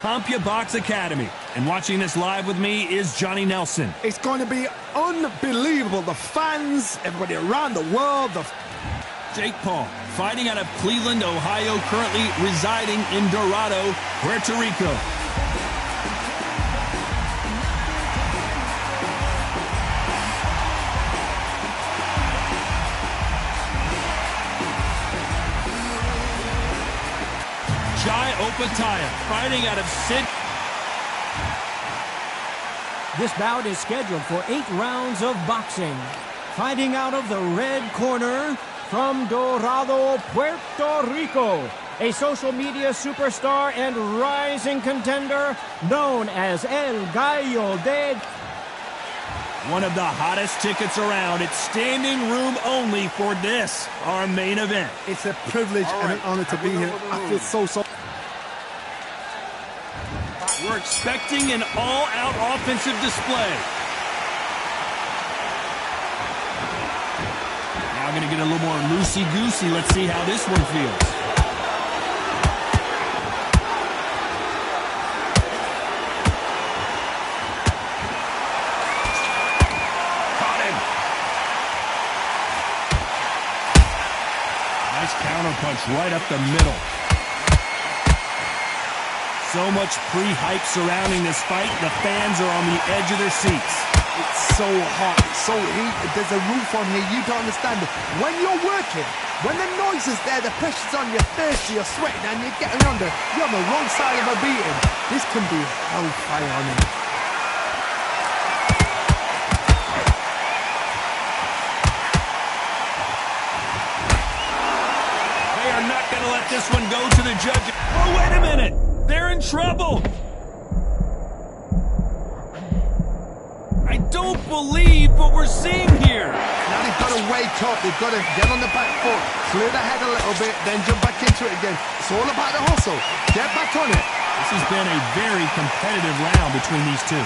Compia Box Academy. And watching this live with me is Johnny Nelson. It's going to be unbelievable. The fans, everybody around the world. Jake Paul, fighting out of Cleveland, Ohio, currently residing in Dorado, Puerto Rico. Jai Opataya, fighting out of Sid. This bout is scheduled for 8 rounds of boxing. Fighting out of the red corner, from Dorado, Puerto Rico, a social media superstar and rising contender known as El Gallo de... One of the hottest tickets around. It's standing room only for this, our main event. It's a privilege and an honor to be here. I feel so... We're expecting an all-out offensive display. Now going to get a little more loosey-goosey. Let's see how this one feels. Caught him. Nice counter punch right up the middle. So much pre-hype surrounding this fight. The fans are on the edge of their seats. It's so hot, so heated. There's a roof on here. You don't understand it. When you're working, when the noise is there, the pressure's on, you're thirsty, you're sweating, and you're getting under. You're on the wrong side of a beating. This can be hellfire on him. They are not going to let this one go to the judge. Oh, wait a minute. They're in trouble. I don't believe what we're seeing here. Now they've got to wake up. They've got to get on the back foot, clear the head a little bit, then jump back into it again. It's all about the hustle. Get back on it. This has been a very competitive round between these two.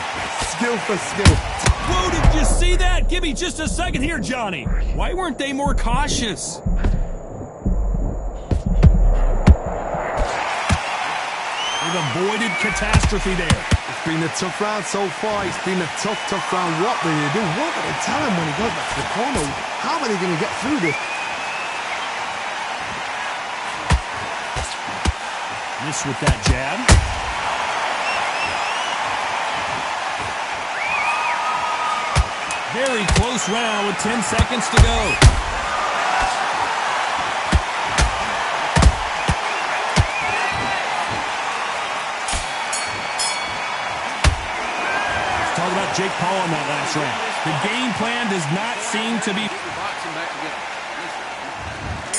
Skill for skill. Whoa, did you see that? Give me just a second here, Johnny. Why weren't they more cautious? They've avoided catastrophe there. It's been a tough round so far. It's been a tough round. What will they do? What will they tell him when he goes back to the corner? How are they going to get through this? Miss with that jab. Very close round with 10 seconds to go. Talk about Jake Paul in that last round. The game plan does not seem to be...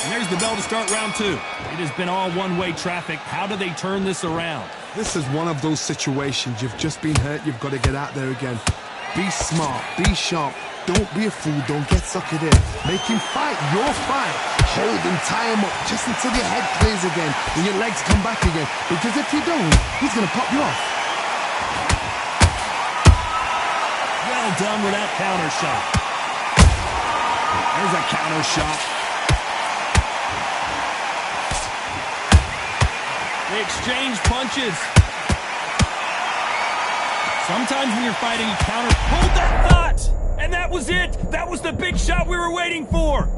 And there's the bell to start round 2. It has been all one-way traffic. How do they turn this around? This is one of those situations. You've just been hurt. You've got to get out there again. Be smart. Be sharp. Don't be a fool. Don't get suckered in. Make him fight your fight. Hold him, tie him up just until your head clears again and your legs come back again. Because if you don't, he's going to pop you off. Well done with that counter shot. There's a counter shot. They exchange punches. Sometimes when you're fighting, you counter. Hold that thought! And that was it! That was the big shot we were waiting for!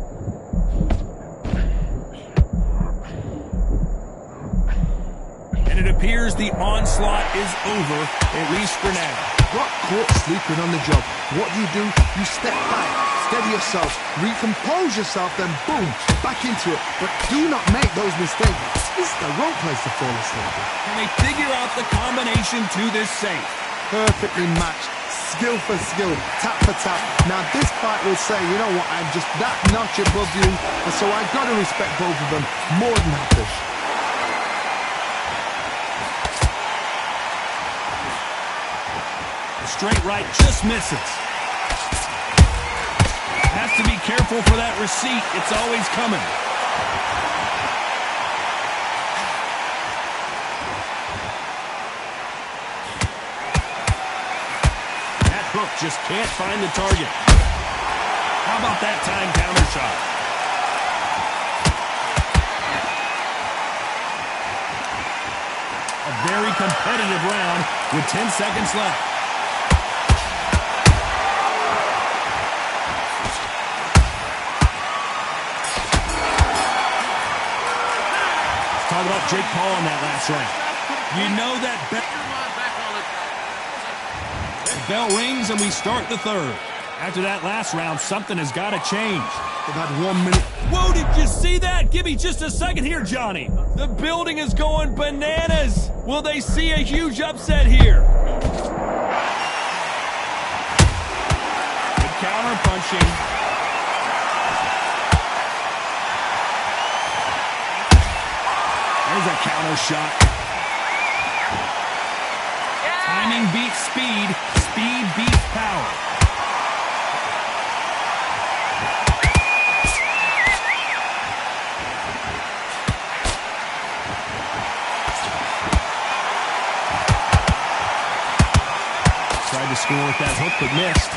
And it appears the onslaught is over, at least for now. Got caught sleeping on the job. What do? You step back, steady yourself, recompose yourself, then boom, back into it. But do not make those mistakes. This is the wrong place to fall asleep. Can they figure out the combination to this safe? Perfectly matched, skill for skill, tap for tap. Now this fight will say, you know what, I'm just that notch above you, and so I've got to respect both of them more than happy. Straight right just misses. Has to be careful for that receipt. It's always coming. That hook just can't find the target. How about that time counter shot? A very competitive round with 10 seconds left. Let's talk about Jake Paul in that last round. You know that the bell rings and we start the third. After that last round, something has got to change. They've had 1 minute. Whoa, did you see that? Give me just a second here, Johnny. The building is going bananas. Will they see a huge upset here? Good counter punching. There's a counter shot. Timing beats speed. Speed beats power. Tried to score with that hook, but missed.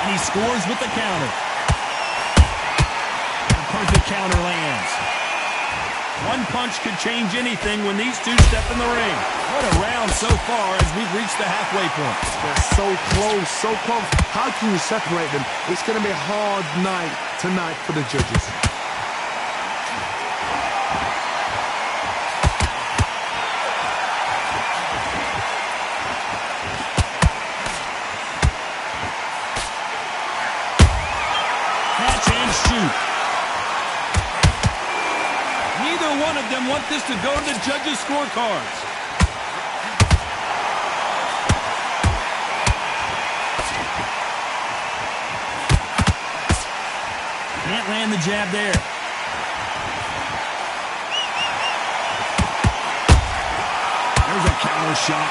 And he scores with the counter. A perfect counter lands. One punch could change anything when these two step in the ring. What a round so far as we've reached the halfway point. They're so close, so close. How can you separate them? It's going to be a hard night tonight for the judges. Catch and shoot. Neither one of them want this to go to the judges' scorecards. Can't land the jab there. There's a counter shot.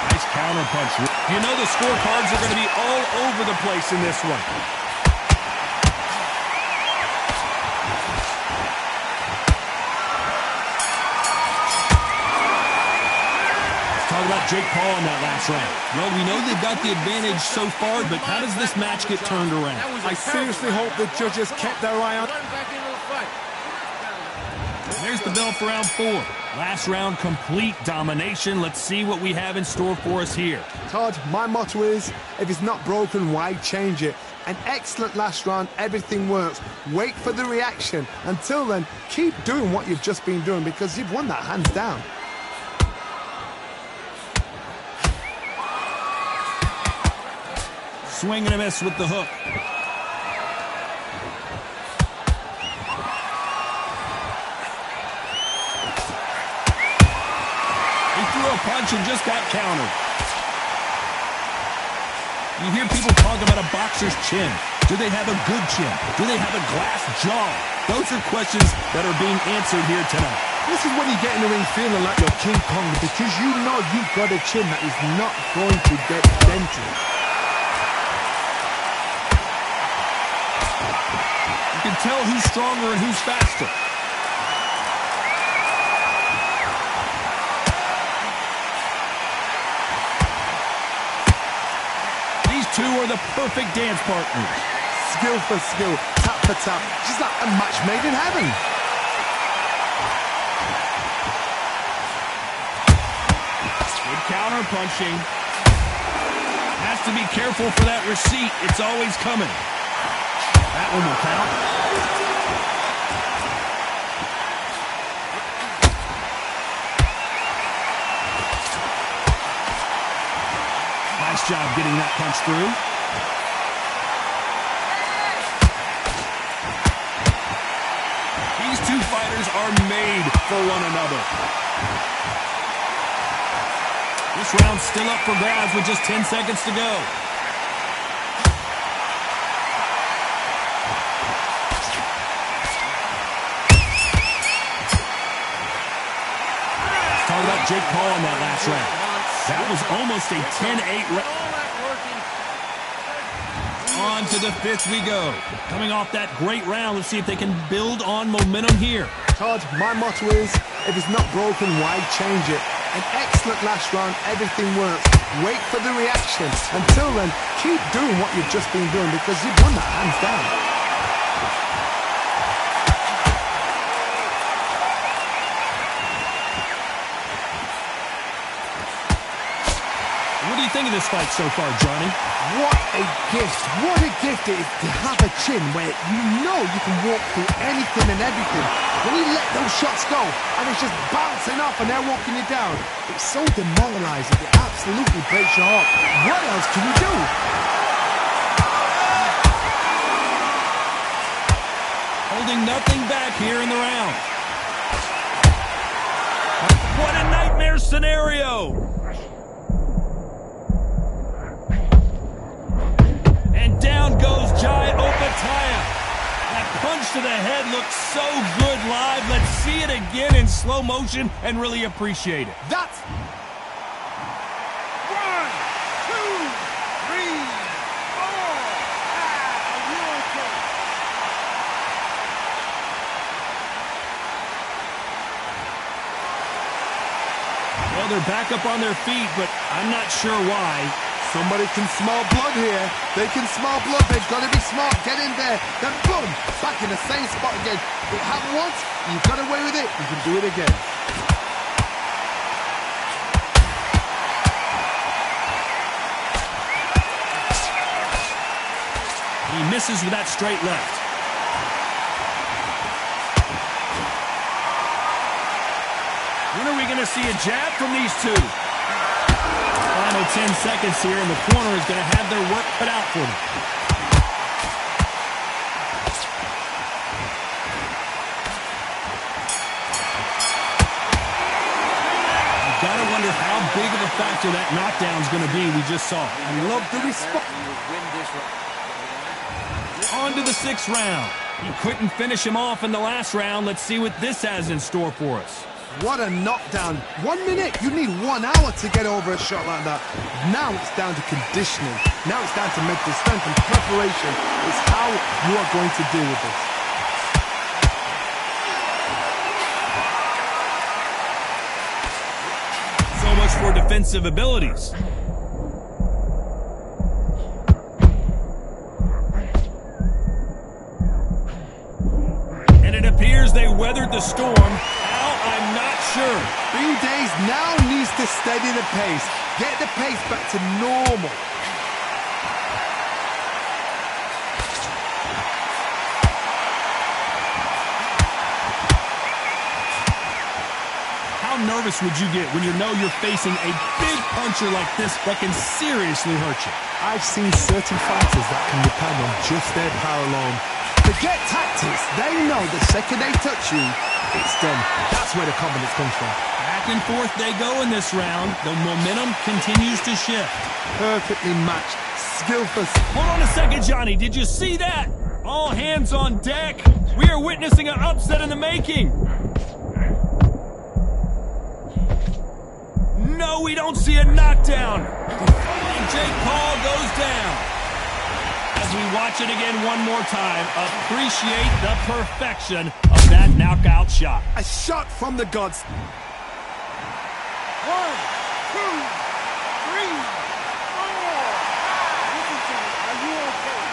Nice counter punch. You know the scorecards are going to be all over the place in this one. Talk about Jake Paul in that last round. Well, we know they've got the advantage so far, but how does this match get turned around? I seriously hope the judges kept their eye on. There's the bell for round 4. Last round, complete domination. Let's see what we have in store for us here. Todd, my motto is, if it's not broken, why change it? An excellent last round, everything works. Wait for the reaction. Until then, keep doing what you've just been doing because you've won that hands down. Swing and a miss with the hook. He threw a punch and just got countered. You hear people talk about a boxer's chin. Do they have a good chin? Do they have a glass jaw? Those are questions that are being answered here tonight. This is when you get in the ring feeling like you're King Kong because you know you've got a chin that is not going to get dented. You can tell who's stronger and who's faster. These two are the perfect dance partners. Skill for skill, tap for tap, just like a match made in heaven. Good counter punching. Has to be careful for that receipt. It's always coming. That one will count. Nice job getting that punch through. These two fighters are made for one another. This round's still up for grabs with just 10 seconds to go. Talk about Jake Paul in that last round. That was almost a 10-8 round. On to the 5th we go. Coming off that great round, let's see if they can build on momentum here. Todd, my motto is, if it's not broken, why change it? An excellent last round, everything works. Wait for the reaction. Until then, keep doing what you've just been doing because you've won that hands down. think of this fight so far, Johnny? What a gift. What a gift it is to have a chin where you know you can walk through anything and everything. When you let those shots go and it's just bouncing off and they're walking you down, it's so demoralizing. It absolutely breaks your heart. What else can you do? Holding nothing back here in the round. What a nightmare scenario! And down goes Jai Opataya. That punch to the head looks so good live. Let's see it again in slow motion and really appreciate it. That's... 1, 2, 3, 4. Well, they're back up on their feet, but I'm not sure why. Somebody can smell blood here. They can smell blood. They've got to be smart. Get in there. Then boom, back in the same spot again. It happened once. You've got away with it. You can do it again. He misses with that straight left. When are we going to see a jab from these two? Final 10 seconds here, and the corner is going to have their work cut out for them. You've got to wonder how big of a factor that knockdown is going to be we just saw. I love the response. On to the 6th round. He couldn't finish him off in the last round. Let's see what this has in store for us. What a knockdown. 1 minute, you need 1 hour to get over a shot like that. Now it's down to conditioning. Now it's down to mental strength and preparation. It's how you are going to deal with this. So much for defensive abilities. And it appears they weathered the storm. I'm not sure. B-Days now needs to steady the pace. Get the pace back to normal. How nervous would you get when you know you're facing a big puncher like this that can seriously hurt you? I've seen certain fighters that can depend on just their power alone. Forget tactics. They know the second they touch you, it's done. That's where the confidence comes from. Back and forth they go in this round. The momentum continues to shift. Perfectly matched. Skillful. Hold on a second, Johnny. Did you see that? All hands on deck. We are witnessing an upset in the making. No, we don't see a knockdown. And Jake Paul goes down. As we watch it again one more time, appreciate the perfection of that knockout shot. A shot from the gods. 1, 2, 3, 4. Are you okay?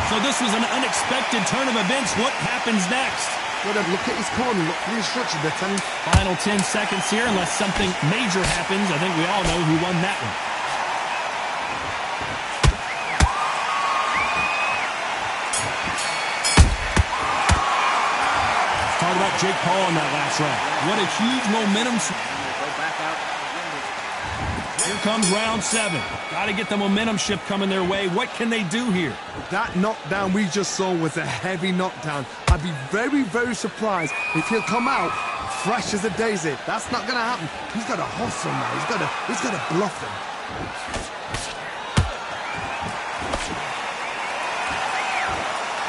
So this was an unexpected turn of events. What happens next? Well, look at his corner. Look for the instructions. They're telling. Final 10 seconds here. Unless something major happens, I think we all know who won that one. Let's talk about Jake Paul in that last round. What a huge momentum. Here comes round 7. Got to get the momentum shift coming their way. What can they do here? That knockdown we just saw was a heavy knockdown. I'd be very, very surprised if he'll come out fresh as a daisy. That's not going to happen. He's got to hustle now. He's got to bluff him.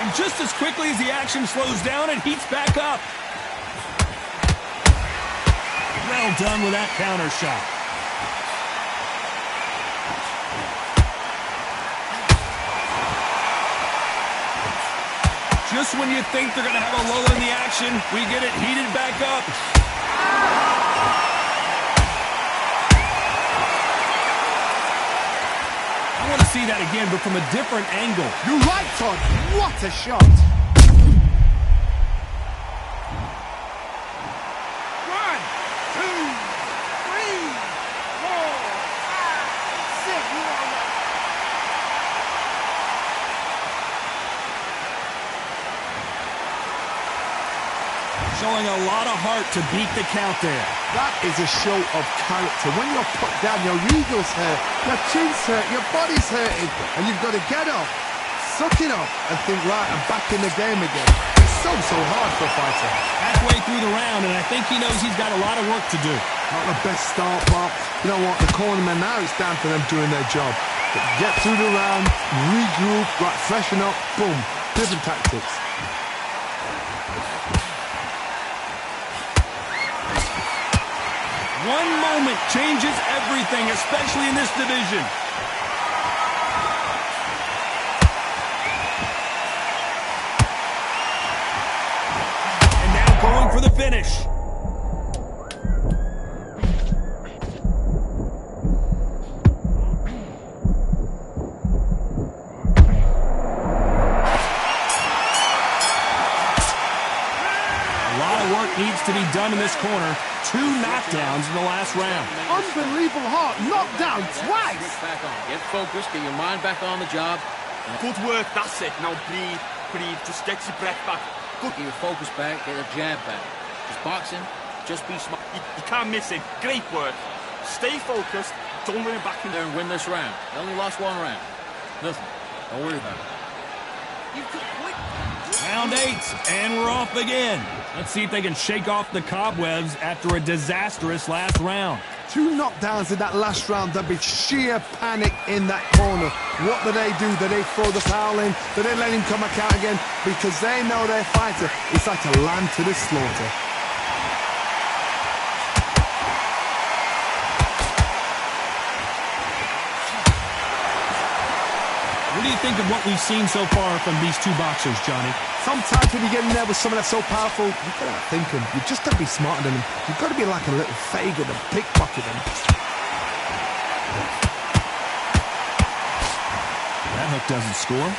And just as quickly as the action slows down, it heats back up. Well done with that counter shot. Just when you think they're going to have a lull in the action, we get it heated back up. I want to see that again, but from a different angle. You're right, Todd. What a shot. Showing a lot of heart to beat the count there. That is a show of character. When you're put down, your ego's hurt, your chin's hurt, your body's hurting, and you've got to get up, suck it up, and think, right, I'm back in the game again. It's so hard for a fighter. Halfway through the round, and I think he knows he's got a lot of work to do. Not the best start, but you know what? The cornermen now, it's down to them doing their job. Get through the round, regroup, right, freshen up, boom, different tactics. One moment changes everything, especially in this division. And now going for the finish. A lot of work needs to be done in this corner. 2 knockdowns in the last round. Unbelievable heart, knocked down twice. Get back on. Get focused. Get your mind back on the job. Good work, that's it. Now breathe, breathe. Just get your breath back. Good. Get your focus back. Get a jab back. Just boxing. Just be smart. You can't miss it. Great work. Stay focused. Don't let it back in There and win this round. They only lost 1 round. Nothing. Don't worry about it. Round 8, and we're off again. Let's see if they can shake off the cobwebs after a disastrous last round. 2 knockdowns in that last round. There'd be sheer panic in that corner. What do? Do they throw the towel in? Do they let him come back out again? Because they know their fighter is like a lamb to the slaughter. What do you think of what we've seen so far from these 2 boxers, Johnny? Sometimes when you get in there with someone that's so powerful, you've got to think him. You've just got to be smarter than him. You've got to be like a little Fagin and pickpocket him. That hook doesn't score.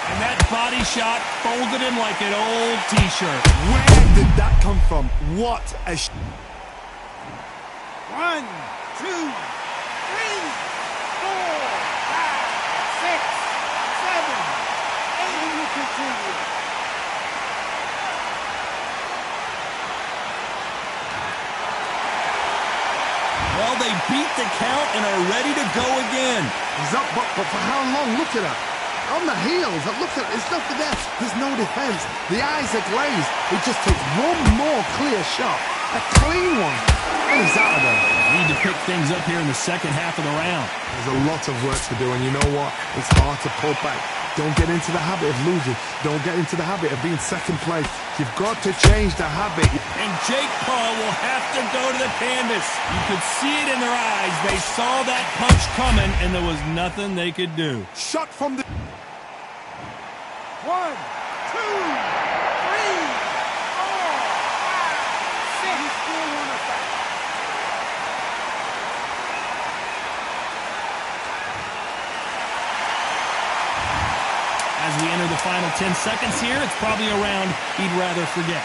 And that body shot folded him like an old T-shirt. Where did that come from? What a 1, 2, 3, 4, 5, 6, 7, 8, and you continue. Well, they beat the count and are ready to go again. He's up, but for how long? Look at that. On the heels, look at it. There's nothing there. There's no defense. The eyes are glazed. He just takes one more clear shot. A clean one. And he's out of there. Need to pick things up here in the second half of the round. There's a lot of work to do, and you know what? It's hard to pull back. Don't get into the habit of losing. Don't get into the habit of being second place. You've got to change the habit. And Jake Paul will have to go to the canvas. You could see it in their eyes. They saw that punch coming, and there was nothing they could do. Shot from the... 1, 2, 3, 4, 5, 6. You still want to fight. As we enter the final 10 seconds here, it's probably a round he'd rather forget.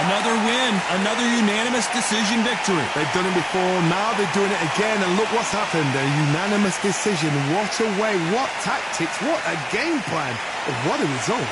Another win, another unanimous decision victory. They've done it before, now they're doing it again, and look what's happened. A unanimous decision. What a way, what tactics, what a game plan. What a result.